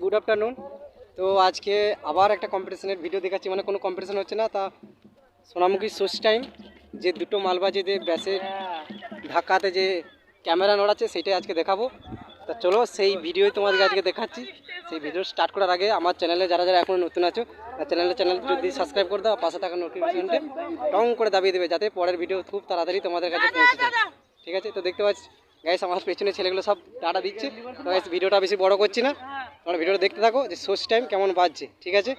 Good afternoon. তো আজকে আবার একটা কম্পিটিশনের ভিডিও দেখাচ্ছি, মানে কোনো কম্পিটিশন হচ্ছে না, তা সোনামুখী সোর্স টাইম যে দুটো মালবাজিদের ব্যাসে ধাক্কাতে যে ক্যামেরা নড়াচ্ছে সেটাই আজকে দেখাবো। তা চলো সেই ভিডিওই তোমাদেরকে আজকে দেখাচ্ছি। সেই ভিডিও স্টার্ট করার আগে আমার চ্যানেলে যারা যারা এখনও নতুন আছো চ্যানেল যদি সাবস্ক্রাইব করে দাও, পাশে থাকা নোটিফিকেশনটা টং করে দাবিয়ে দেবে যাতে পরের ভিডিও খুব তাড়াতাড়ি তোমাদের কাছে পৌঁছে যায়। ঠিক আছে, তো দেখতে পাচ্ছি গাইস আমার পেছনে ছেলেগুলো সব ডাটা দিচ্ছে। তো গাইস ভিডিওটা বেশি বড় করছি না, তোমরা ভিডিওটা দেখতে থাকো যে সোর্স টাইম কেমন বাজছে। ঠিক আছে,